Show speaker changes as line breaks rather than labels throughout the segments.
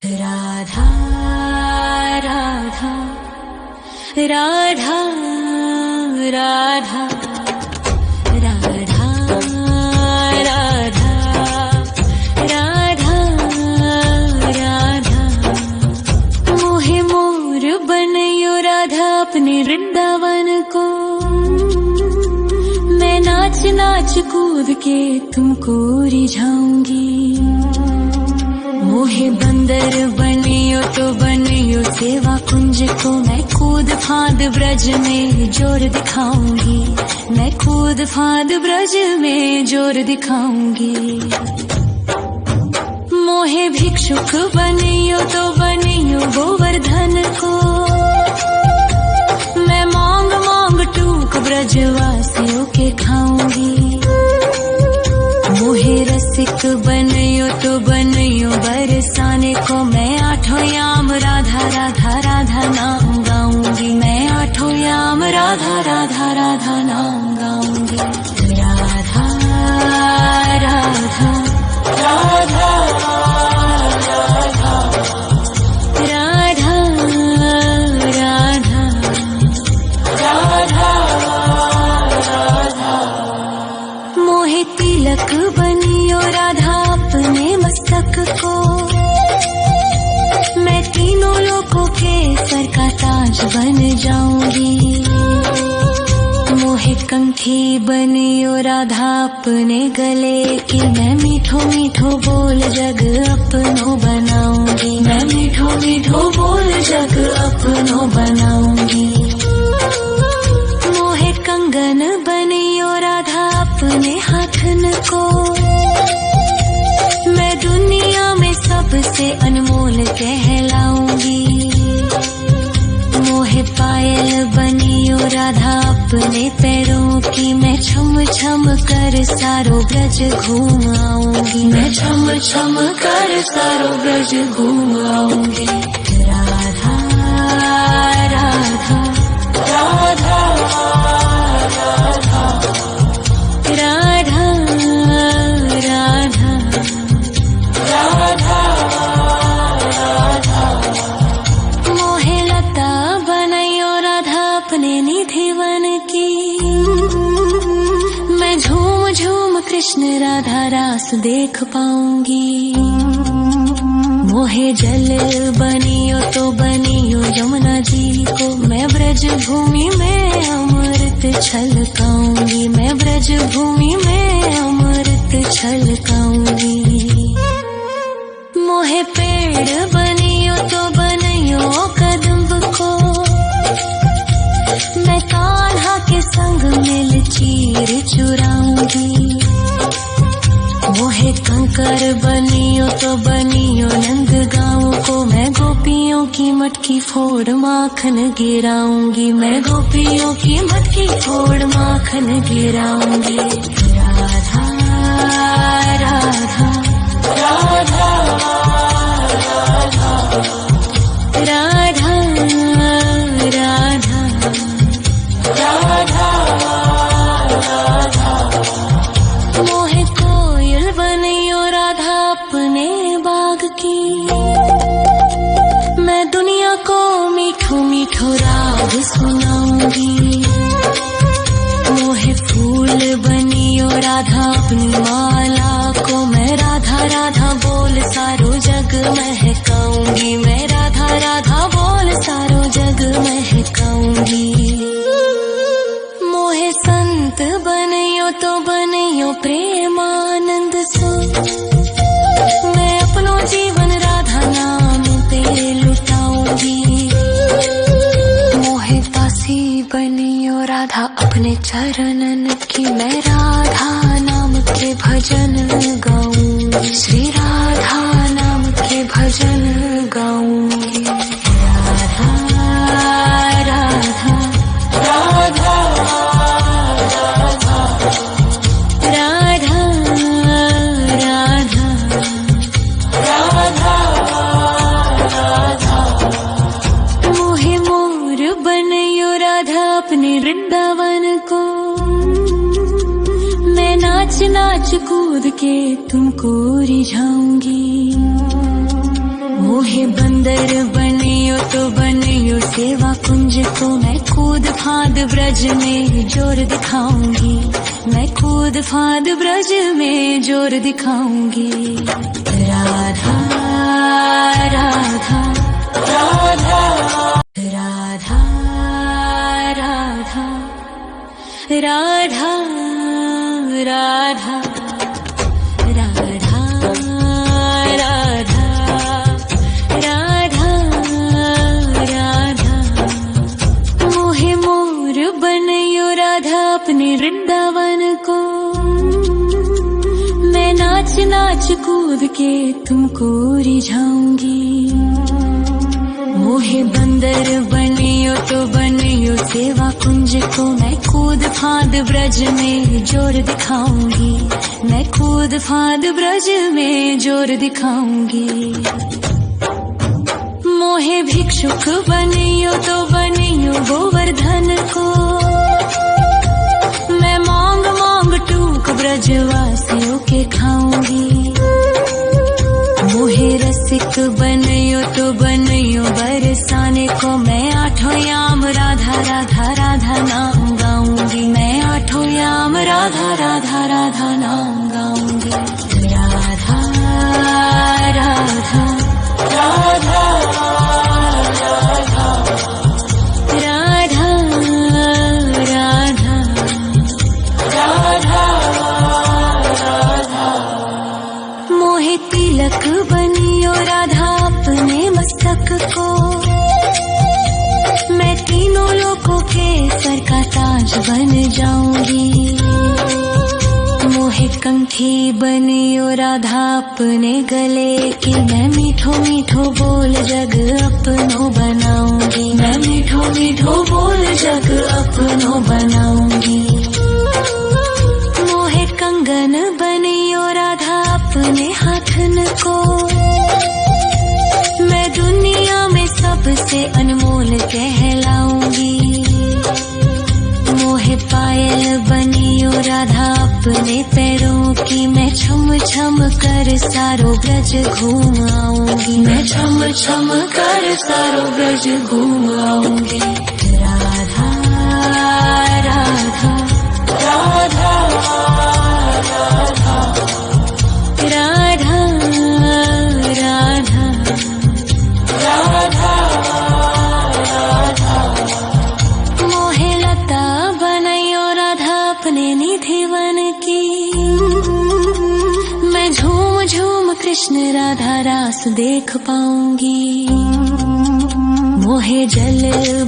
राधा राधा राधा राधा राधा राधा राधा राधा मोहे मोर बनयो राधा अपने वृंदावन को। मैं नाच नाच कूद के तुमको रिझाऊंगी। मोहे बंदर बनियो तो बनियो सेवा कुंज को। मैं कूद फांद ब्रज में जोर दिखाऊंगी। मैं कूद फांद ब्रज में जोर दिखाऊंगी। मोहे भिक्षुक बनियो तो बनियो गोवर्धन को। मैं मांग मांग टूक ब्रजवासियों के खाऊंगी। मोहे रसिक बनियो तो बनियो बरसाने को। मैं आठों याम राधा राधा राधा नाम गाऊंगी। मैं आठों याम राधा राधा राधा नाम गाऊंगी। राधा राधा राधा राधा राधा राधा राधा। मोहे तिलक बनियो राधा अपने मस्तक को। मैं तीनों लोगों के सर का ताज बन जाऊंगी। मोहे कंठी बनियो राधा अपने गले की। मैं मीठो मीठो बोल जग अपनो बनाऊंगी। मैं मीठो मीठो बोल जग अपनो बनाऊंगी। मोहे कंगन बनियो राधा अपने हाथन को। मैं दुनिया में सबसे अनमोल कहलाऊंगी। मोहे पायल बनियो राधा अपने पैरों की। मैं छम छम कर सारो ब्रज घूम आऊंगी। मैं छम छम कर सारो ब्रज घूम आऊंगी। राधा राधा राधा राधा राधा राधा राधा। मोहे लता बनयो राधा अपने निधि वन की। मैं झूम झूम कृष्ण राधा रास देख पाऊंगी। मोहे जल बनियो तो बनियो यमुना जी को। मैं ब्रज भूमि में अमृत छलकाऊंगी। मैं ब्रज भूमि में अमृत छलकाऊंगी। मोहे पेड़ बनियो तो बनियो कदम्ब को। मैं कान्हा के संग मिल चीर चुराऊंगी। मोहे कंकर बनियो तो बनियो नंद गाँव को। मैं गोपियों की मटकी फोड़ माखन गिराऊंगी। मैं गोपियों की मटकी फोड़ माखन गिराऊंगी। राधा राधा राधा राधा राधा राधा राधा। मोहे कोयल बनियो राधा अपने बाग की। मैं दुनिया को मीठो मीठो राग सुनाऊंगी। मोहे फूल बनियो राधा अपनी माला को। मैं राधा राधा बोल सारो जग महकाऊंगी। मैं राधा राधा बोल सारो जग महकाऊंगी। मोहे संत बनियो तो बनियो प्रेमानंद सो। मैं अपनो जीवन राधा नाम पे लुटाऊंगी। मोहे दासी बनियो राधा अपने चरणन की। मैं राधा नाम के भजन गाऊंगी। श्री राधा नाम के भजन गाऊंगी। राधा राधा राधा राधा राधा राधा राधा। मोहे मोर बनयो राधा अपने वृंदावन को। मैं नाच नाच कूद के तुमको रिझाऊंगी। मोहे बंदर बनियो तो बनियो सेवा कुंज को, मैं कूद फांद ब्रज में जोर दिखाऊंगी, मैं कूद फांद ब्रज में जोर दिखाऊंगी। राधा राधा राधा राधा राधा राधा राधा राधा राधा राधा। मोहे मोर बनयो राधा अपने वृंदावन को, मैं नाच नाच कूद के तुमको रिझाऊंगी। मोहे बंदर बनियो तो बनियो सेवा कुंज को, मैं कूद फांद ब्रज में जोर दिखाऊंगी, मैं कूद फांद ब्रज में जोर दिखाऊंगी। मोहे भिक्षुक बनियो तो बनियो गोवर्धन को, मैं मांग मांग टूक ब्रजवासियों के खाऊंगी। मोहे रसिक बनियो तो बनियो बरसाने को, मैं आठों याम राधा राधा राधा नाम गाऊंगी, मैं आठों याम राधा राधा राधा नाम गाऊंगी। राधा राधा राधा राधा राधा राधा राधा। मोहे तिलक बनियो राधा अपने मस्तक को, मैं तीनों लोगों के सर का ताज बन जाऊंगी। मोहे कंठी बनियो राधा अपने गले की, मैं मीठो मीठो बोल जग अपनो बनाऊंगी, मैं मीठो मीठो बोल जग अपनो बनाऊंगी। मोहे कंगन बनियो राधा अपने हाथन को, मैं दुनिया में सबसे अनमोल कहलाऊंगी। मोहे पायल बनियो राधा अपने पैरों की, मैं छम छम कर सारो ब्रज घूम आऊंगी, मैं छम छम कर सारो ब्रज घूम आऊंगी। राधा राधा राधा राधा राधा राधा राधा राधा। मोहे लता बनयो राधा अपने निधि वन की, मैं झूम झूम कृष्ण राधा रास देख पाऊंगी। मोहे जल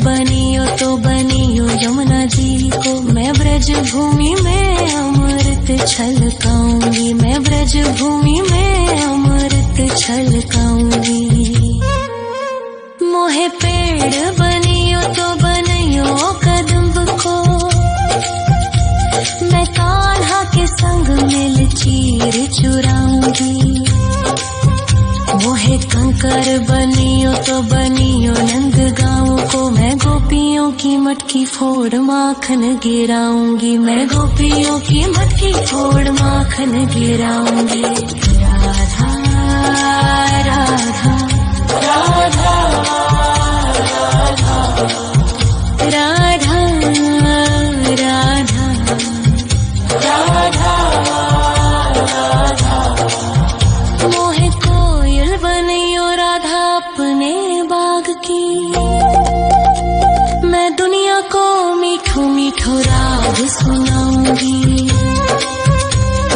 बनियो तो बनियो यमुना जी को, मैं ब्रज भूमि में अमृत छलकाऊंगी, मैं ब्रज भूमि में अमृत छलकाऊंगी। मोहे पेड़ बनियो तो बनियो कदम्ब को, मैं कान्हा के संग मिल चीर चुराऊंगी। मोहे कंकर बनियो तो बनियो नंद गाँव को, मैं गोपियों की मटकी फोड़ माखन गिराऊंगी, मैं गोपियों की मटकी फोड़ माखन गिराऊंगी। राधा राधा राधा राधा राधा राधा राधा। मोहे कोयल बनियो राधा अपने बाग की, मैं दुनिया को मीठो मीठो राग सुनाऊंगी।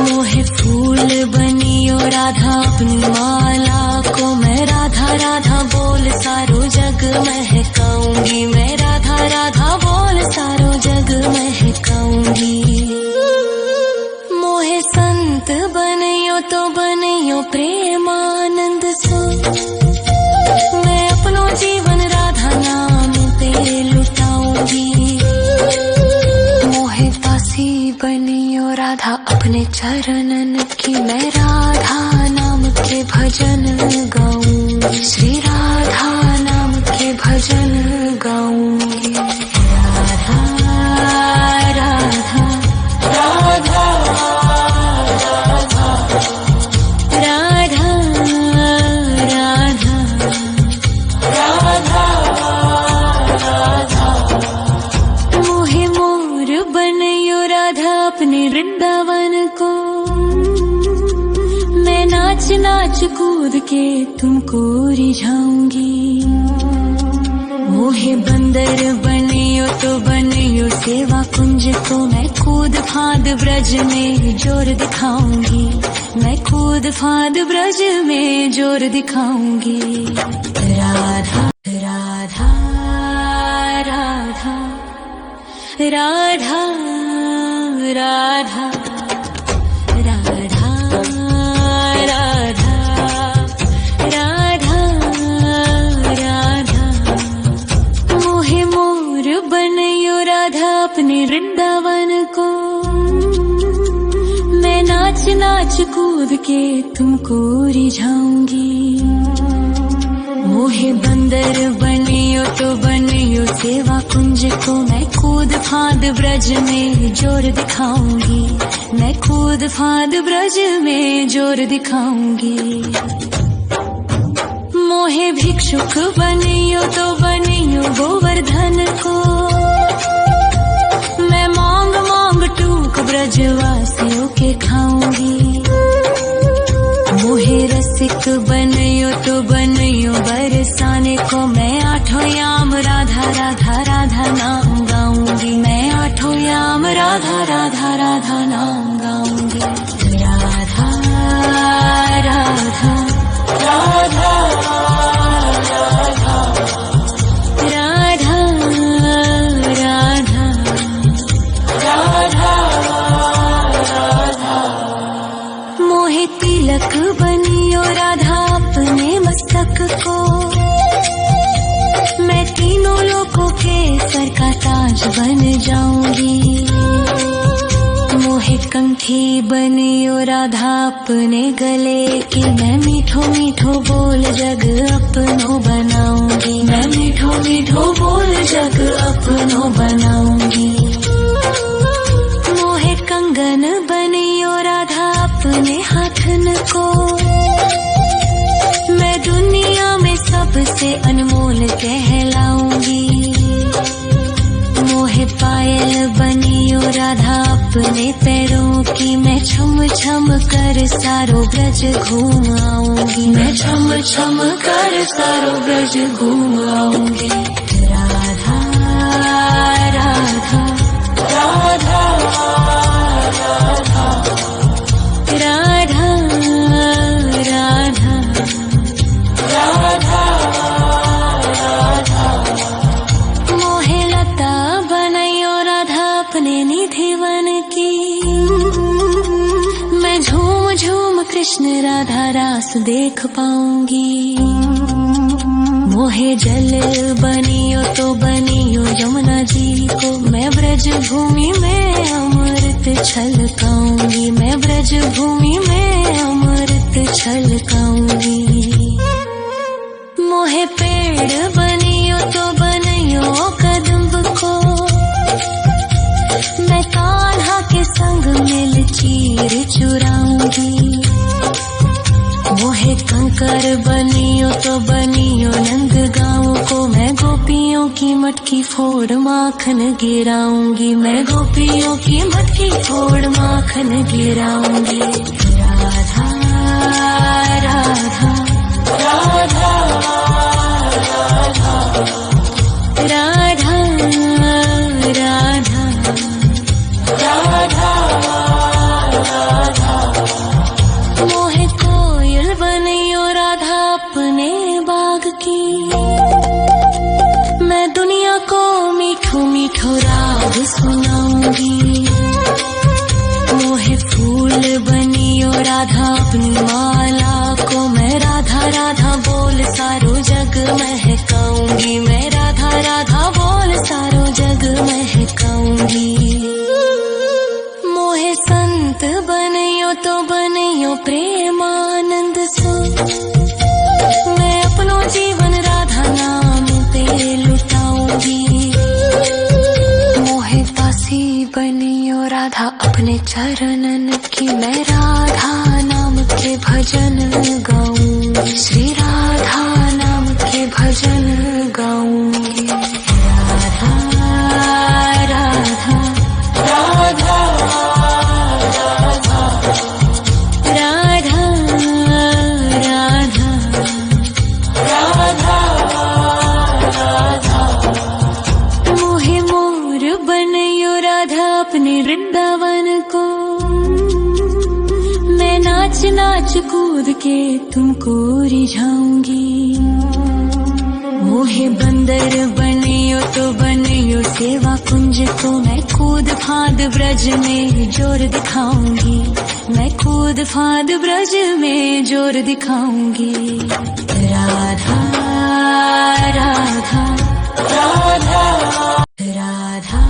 मोहे फूल बनियो राधा अपनी माला को, मैं राधा राधा बोल सारो जग महकाऊंगी, मैं राधा राधा बोल सारो जग महकाऊंगी। मोहे संत बनियो तो बनियो प्रेमानंद सो, मैं अपनो जीवन राधा नाम पे लुटाऊंगी। मोहे दासी बनियो राधा अपने चरणन की, मैं राधा नाम के भजन गाऊंगी, श्री राधा नाम के भजन गाऊंगी। राधा राधा राधा राधा राधा राधा कूद के तुमको रिझाऊंगी। मोहे बंदर बनियो तो बनियो सेवा कुंज को, मैं कूद फांद ब्रज में जोर दिखाऊंगी। मैं कूद फांद ब्रज में जोर दिखाऊंगी। राधा राधा राधा राधा राधा राधा राधा राधा राधा। मोहे मोर बनयो राधा अपने वृंदावन को, मैं नाच नाच कूद के तुमको रिझाऊंगी। मोहे बंदर बनियो तो बनियो सेवा कुंज को, मैं कूद फांद ब्रज में जोर दिखाऊंगी। मैं कूद फांद ब्रज में जोर दिखाऊंगी। मोहे भिक्षुक बनियो तो बनियो गोवर्धन को, मैं मांग मांग टूक ब्रजवासियों के खाऊंगी। मोहे रसिक बनियो तो बनियो बरसाने को, मैं आठों याम राधा राधा राधा नाम गाऊंगी। मैं आठों याम राधा राधा राधा नाम गाऊंगी। राधा राधा राधा राधा राधा राधा राधा। मोहे तिलक बनियो राधा अपने मस्तक को, मैं तीनों लोगों के सर का ताज बन जाऊंगी। मोहे कंठी बनियो राधा अपने गले की, मैं मीठो मीठो बोल जग अपनो बनाऊंगी। मैं मीठो मीठो बोल जग अपनो बनाऊंगी। मोहे कंगन बनियो राधा अपने हाथन को, मैं दुनिया में सबसे अनमोल कहलाऊंगी। मोहे पायल बनियो राधा अपने पैरों की, मैं छम छम कर सारो ब्रज घूम आऊंगी। मैं छम छम कर सारो ब्रज घूम आऊंगी। राधा राधा राधा राधा राधा राधा राधा। मोहे लता बनयो राधा अपने निधिवन की, मैं झूम झूम कृष्ण राधा रास देख पाऊंगी। मोहे जल बनियो तो बनियो यमुना जी को, मैं ब्रज भूमि में अमृत छलकाऊंगी। मैं ब्रज भूमि में अमृत छलकाऊंगी। मोहे पेड़ बनियो तो बनियो कदम्ब को, मैं कान्हा के संग मिल चीर चुराऊंगी। मोहे कंकर बनियो तो बनियो नंद गाँव को, मैं गोपियों की मटकी फोड़ माखन गिराऊंगी। मैं गोपियों की मटकी फोड़ माखन गिराऊंगी। राधा राधा राधा राधा राधा राधा राधा। मोहे कोयल बनियो राधा अपने बाग की, मैं दुनिया को मीठो मीठो राग सुनाऊंगी। मोहे फूल बनियो राधा अपनी माला को, मैं राधा राधा बोल सारो जग महकाऊंगी। मैं राधा राधा बोल सारो जग महकाऊंगी। मोहे संत बनियो तो बनियो प्रेमानंद सो, मैं अपनो जीवन राधा नाम पे लुटाऊंगी। मोहे दासी बनियो राधा अपने चरणन की, मैं राधा नाम के भजन गाऊंगी। श्री राधा नाम के भजन गाऊंगी। राधा राधा राधा राधा राधा राधा नाच कूद के तुमको रिझाऊंगी। मोहे बंदर बनियो तो बनियो सेवा कुंज को, मैं कूद फांद ब्रज में जोर दिखाऊंगी। मैं कूद फांद ब्रज में जोर दिखाऊंगी। राधा राधा राधा राधा राधा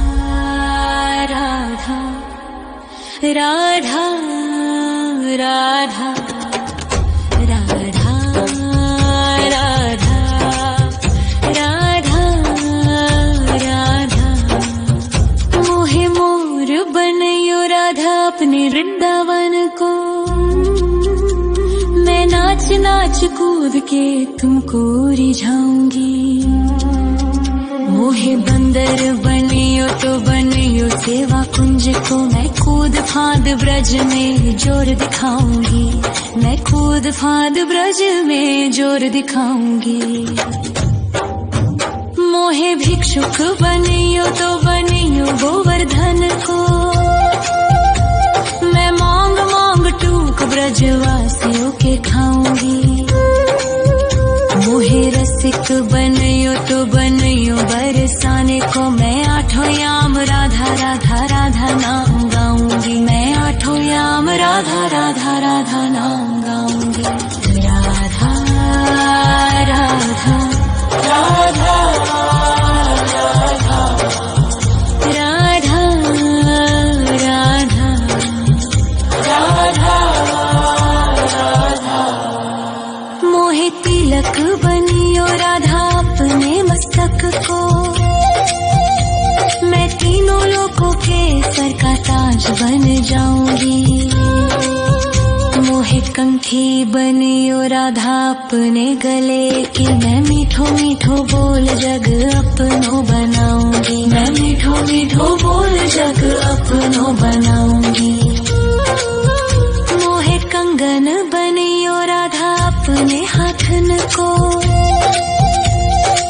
राधा राधा राधा राधा राधा राधा। मोहे मोर बनयो राधा अपने वृंदावन को, मैं नाच नाच कूद के तुमको रिझाऊंगी। मोहे बंदर बनियो तो बनियो सेवा कुंज को, मैं कूद फांद ब्रज में जोर दिखाऊंगी। मैं कूद फांद ब्रज में जोर दिखाऊंगी। मोहे भिक्षुक बनियो तो बनियो गोवर्धन को, मैं मांग मांग टूक ब्रजवासियों के खाऊंगी। मोहे रसिक बनियो तो बनियो बरसाने को, मैं आठों याम राधा राधा राधा नाम गाऊंगी। मैं आठों याम राधा राधा राधा नाम गाऊंगी। राधा राधा राधा राधा राधा राधा राधा। मोहे तिलक बनियो राधा अपने मस्तक को, मैं तीनों लोगों के सर का ताज बन जाऊंगी। मोहे कंठी बनियो राधा अपने गले की, मैं मीठो मीठो बोल जग अपनो बनाऊंगी। मैं मीठो मीठो बोल जग अपनो बनाऊंगी। मोहे कंगन बनियो राधा अपने हाथन को,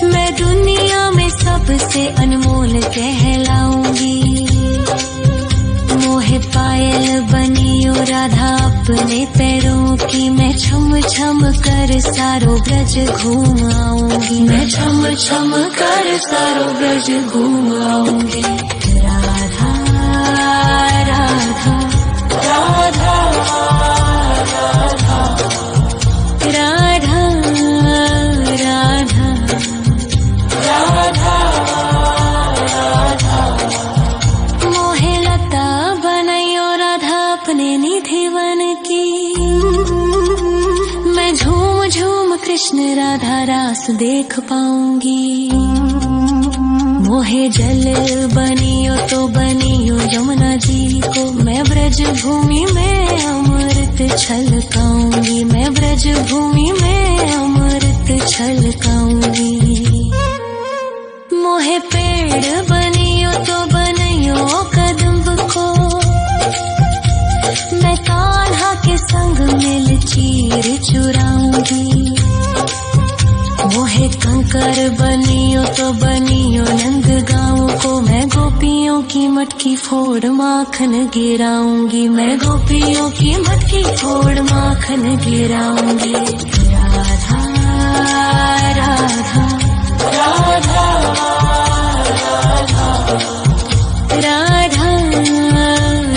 मैं दुनिया में सबसे अनमोल कहलाऊंगी। मोहे पायल बनियो राधा अपने पैरों की, मैं छम छम कर सारो ब्रज घूम आऊंगी। मैं छम छम कर सारो ब्रज घूम आऊंगी। राधा राधा राधा राधा राधा राधा राधा राधा। मोहे लता बनयो राधा अपने निधि वन की, मैं झूम झूम कृष्ण राधा रास देख पाऊंगी। मोहे जल बनियो तो बनियो यमुना जी को, मैं ब्रज भूमि में अमृत छलकाऊंगी। मैं ब्रज भूमि में अमृत छलकाऊंगी। मोहे पेड़ बनियो तो बनियो कदम्ब को, मैं कान्हा के संग मिल चीर चुराऊंगी। मोहे कंकर बनियो तो बनियो नंद गाँव को, मैं गोपियों की मटकी फोड़ माखन गिराऊंगी। मैं गोपियों की मटकी फोड़ माखन गिराऊंगी। राधा राधा राधा राधा राधा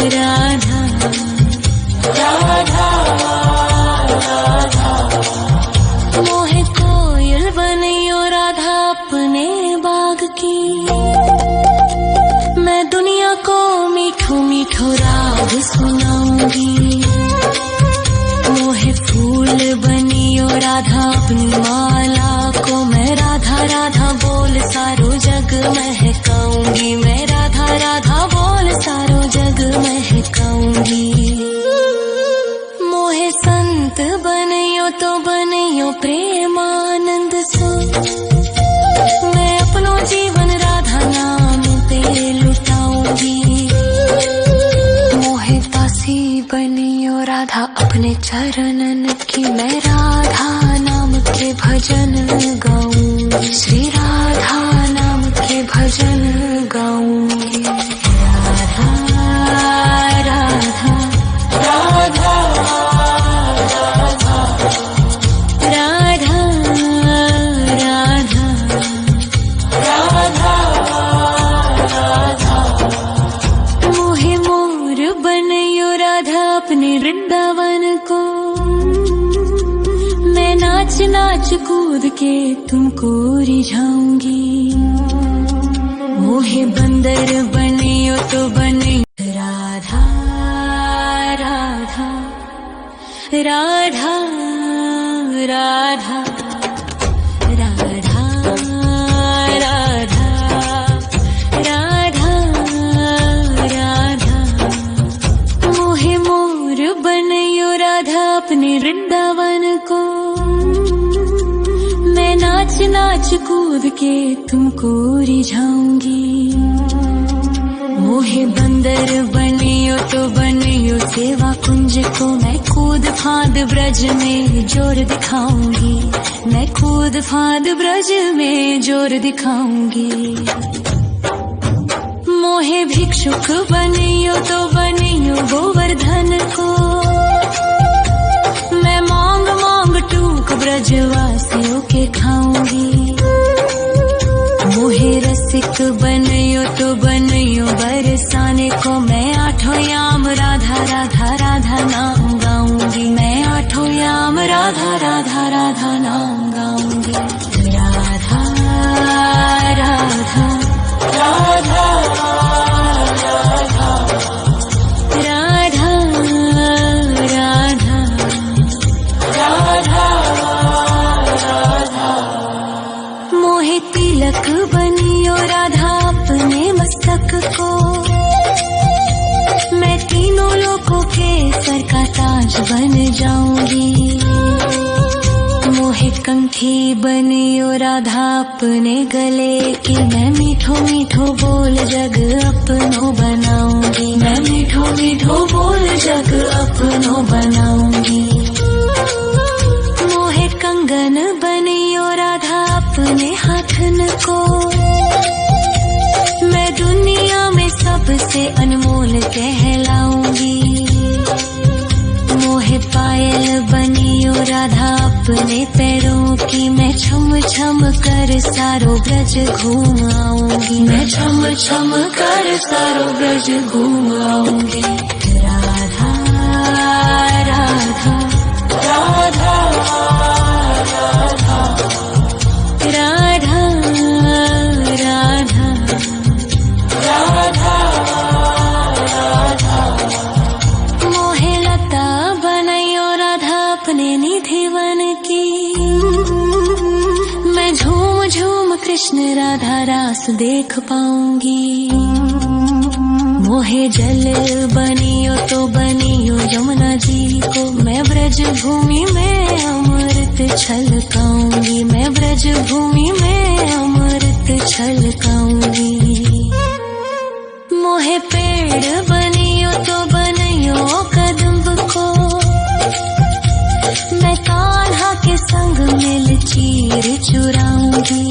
राधा राधा। मोहे कोयल बनियो राधा अपने बाग की, मैं दुनिया को मीठो मीठो राग सुनाऊंगी। मोहे फूल बनियो राधा अपनी माला को, मैं राधा राधा बोल सारो जग महकाऊंगी। मैं राधा राधा बोल सारो जग महकाऊंगी। मोहे संत बनियो तो बनियो प्रेमानंद सो, मैं अपनो जीवन राधा नाम पे लुटाऊंगी। मोहे दासी बनियो राधा अपने चरणन की, मैं राधा नाम के भजन गाऊंगी। श्री राधा नाम के भजन गाऊंगी। राधा राधा राधा राधा कूद के तुमको रिझाऊंगी। मोहे बंदर बनियो तो बनियो राधा राधा राधा राधा राधा राधा राधा राधा। मोहे मोर बनियो राधा अपने वृंदावन को। मैं नाच नाच कूद के तुमको रिझाऊंगी। मोहे बंदर बनियो तो बनियो सेवा कुंज को। मैं कूद फांद ब्रज में जोर दिखाऊंगी। मैं कूद फांद ब्रज में जोर दिखाऊंगी। मोहे भिक्षुक बनियो तो बनियो गोवर्धन को। मैं मांग मांग टूक ब्रजवासियों के खाऊंगी। मोहे रसिक बनियो तो बनियो बरसाने को। मैं आठों याम राधा राधा राधा नाम गाऊंगी। मैं आठों याम राधा राधा राधा नाम गाऊंगी। राधा राधा राधा राधा राधा राधा राधा। मोहे तिलक बनियो राधा अपने मस्तक को। मैं तीनों लोगों के सर का ताज बन जाऊंगी। मोहे कंठी बनियो राधा अपने गले की। मैं मीठो मीठो बोल जग अपनो बनाऊंगी। मैं मीठो मीठो बोल जग अपनो बनाऊंगी। मोहे कंगन बनियो राधा अपने हाथन को। मैं दुनिया में सबसे अनमोल कहलाऊंगी। मोहे पायल बनियो राधा अपने पैरों की। मैं छम छम कर सारो ब्रज घूम आऊंगी। मैं छम छम कर सारो ब्रज घूम आऊंगी। राधा राधा राधा राधा राधा राधा राधा। मोहे लता बनियो राधा अपने निधिवन की। मैं झूम झूम कृष्ण राधा रास देख पाऊंगी। मोहे जल बनियो तो बनियो यमुना जी को। मैं ब्रज भूमि में अमृत छलकाऊंगी। मैं ब्रज भूमि में अमृत छलकाऊंगी। मोहे पेड़ बनियो तो बनियो कदम्ब को। मैं कान्हा के संग मिल चीर चुराऊंगी।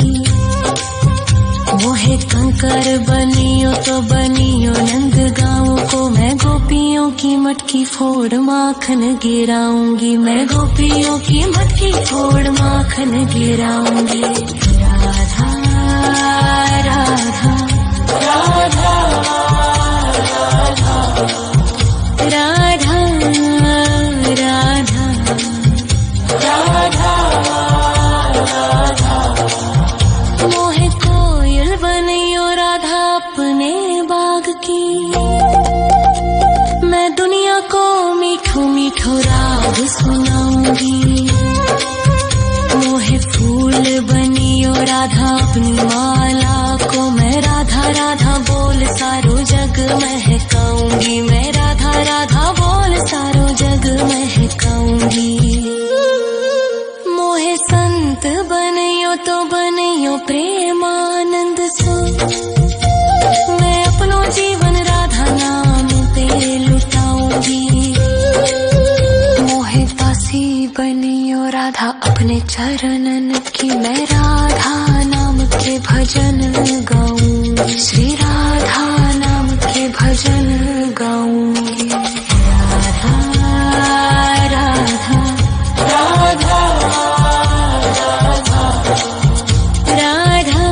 मोहे कंकर बनियो तो बनियो नंद गाँव को। मैं गोपियों की मटकी फोड़ माखन गिराऊंगी। मैं गोपियों की मटकी फोड़ माखन गिराऊंगी। राधा राधा राधा राधा राधा राधा राधा। मोहे कोयल बनियो राधा अपने बाग की। मैं दुनिया को मीठो मीठो राग सुनाऊंगी। मोहे फूल बनियो राधा अपनी माला को। मैं राधा राधा बोल सारो जग महकाऊंगी। मैं राधा राधा बोल सारो जग महकाऊंगी। मोहे संत बनियो तो बनियो प्रेमानंद सो। मैं अपनो जीवन राधा नाम पे लुटाऊंगी। मोहे दासी बनियो राधा अपने चरणन की। मैं राधा नाम के भजन गाऊंगी। श्री राधा नाम के भजन गाऊंगी। राधा राधा राधा राधा राधा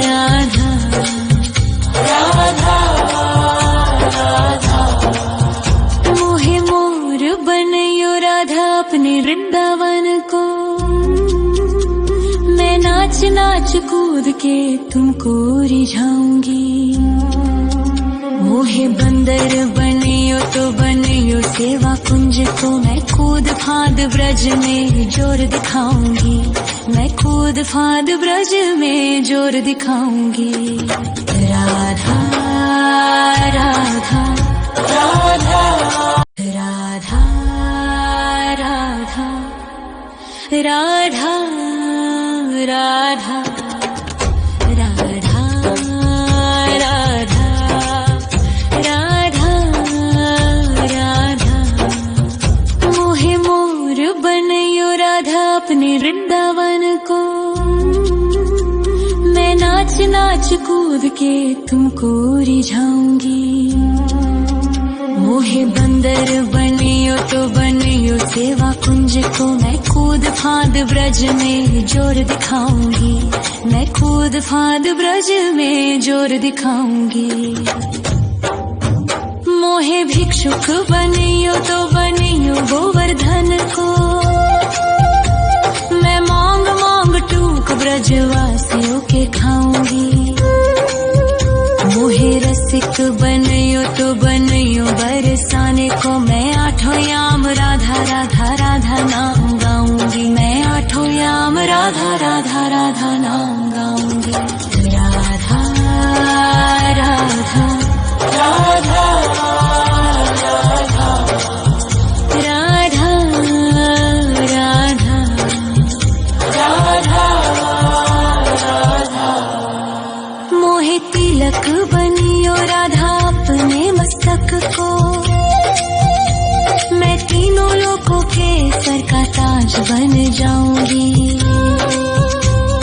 राधा राधा। मोहे मोर बनियो राधा अपने वृंदावन को। नाच नाच कूद के तुमको रिझाऊंगी। मोहे बंदर बनियो तो बनियो सेवा कुंज को, मैं कूद फांद ब्रज में जोर दिखाऊंगी। मैं कूद फांद ब्रज में जोर दिखाऊंगी। राधा राधा राधा राधा राधा राधा राधा राधा राधा राधा राधा। मोहे मोर बनयो राधा अपने वृंदावन को, मैं नाच नाच कूद के तुमको रिझाऊंगी। मोहे बंदर बनियो तो बनियो सेवा कुंज को, मैं कूद फांद ब्रज में जोर दिखाऊंगी। मैं कूद फांद ब्रज में जोर दिखाऊंगी। मोहे भिक्षुक बनियो तो बनियो गोवर्धन को, मैं मांग मांग टूक ब्रजवासियों के खाऊंगी। मोहे रसिक बनियो तो बनियो बरसाने को, मैं आठों याम राधा राधा राधा नाम गाऊंगी। मैं आठों याम राधा राधा राधा नाम गाऊंगी। राधा राधा राधा राधा राधा राधा राधा। मोहे तिलक बनियो राधा अपने मस्तक को, मैं तीनों लोगों के सर का ताज बन जाऊंगी।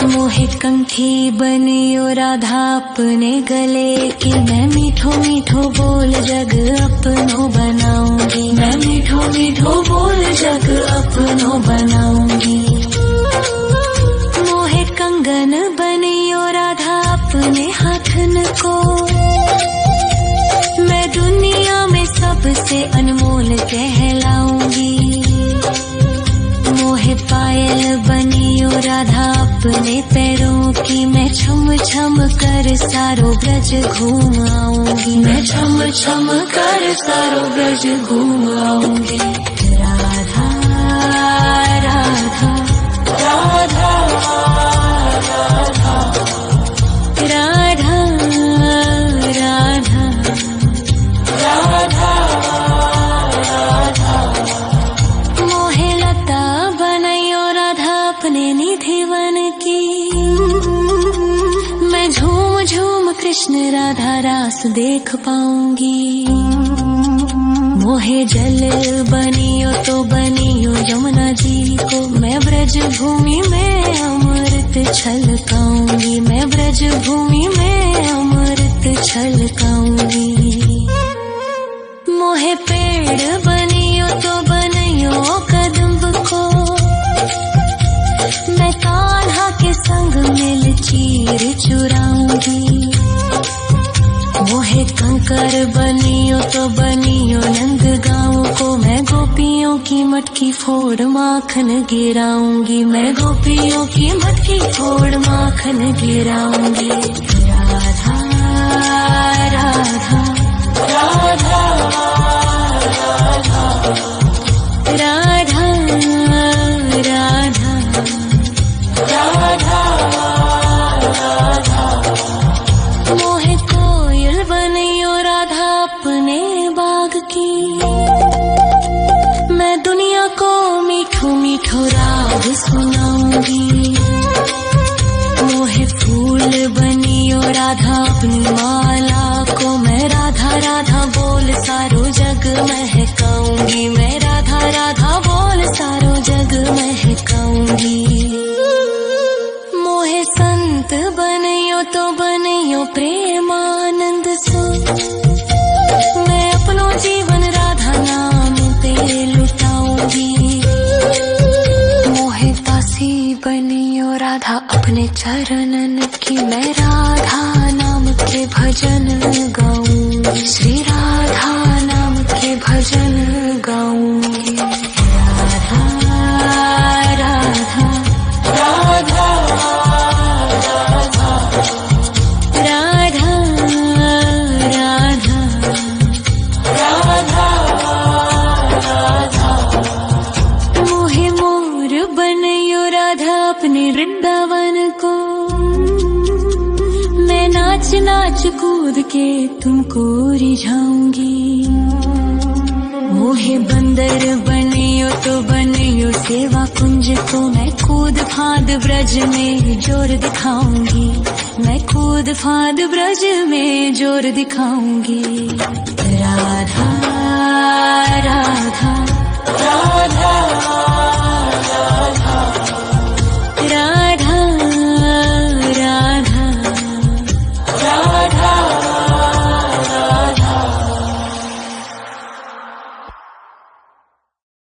मोहे कंठी बनियो राधा अपने गले की, मैं मीठो मीठो बोल जग अपनो बनाऊंगी। मैं मीठो मीठो बोल जग अपनो बनाऊंगी। मोहे कंगन बनियो राधा अपने हाथन को, मैं दुनिया में सबसे अनमोल कहलाऊंगी। मोहे पायल बनियो राधा अपने पैरों की, मैं छम छम कर सारो ब्रज घूम आऊंगी। मैं छम छम कर सारो ब्रज घूम आऊंगी। राधा राधा राधा राधा राधा राधा राधा राधा। मोहे लता बनयो राधा अपने निधि वन की, मैं झूम झूम कृष्ण राधा रास देख पाऊंगी। मोहे जल बनियो तो बनियो यमुना जी को, मैं ब्रज भूमि में अमृत छलकाऊंगी। मैं ब्रज भूमि में अमृत छलकाऊंगी। मोहे पेड़ बनियो तो बनियो कदम्ब को, मैं कान्हा के संग मिल चीर चुराऊंगी। मोहे कंकर बनियो तो बनियो नंद गाँव को, मैं गोपियों की मटकी फोड़ माखन गिराऊंगी। मैं गोपियों की मटकी फोड़ माखन गिराऊंगी। राधा राधा राधा राधा राधा राधा राधा। मोहे कोयल बनियो राधा अपने बाग की, मैं दुनिया को मीठो मीठो राग सुनाऊंगी। मोहे फूल बनियो राधा अपनी माला को, मैं राधा राधा बोल सारो जग महकाऊंगी। मैं राधा राधा बोल सारो जग महकाऊंगी। मोहे संत बनियो तो बनियो प्रेमानंद सो, मैं अपनो जीवन राधा नाम पे लुटाऊंगी। मोहे दासी बनियो राधा अपने चरणन की, मैं राधा नाम के भजन गाऊंगी। श्री राधा नाम के भजन गाऊंगी। राधा राधा राधा नाच नाच कूद के तुमको रिझाऊंगी। मोहे बंदर बनियो तो बनियो सेवा कुंज को, मैं कूद फांद ब्रज में जोर दिखाऊंगी, मैं कूद फांद ब्रज में जोर दिखाऊंगी। राधा राधा राधा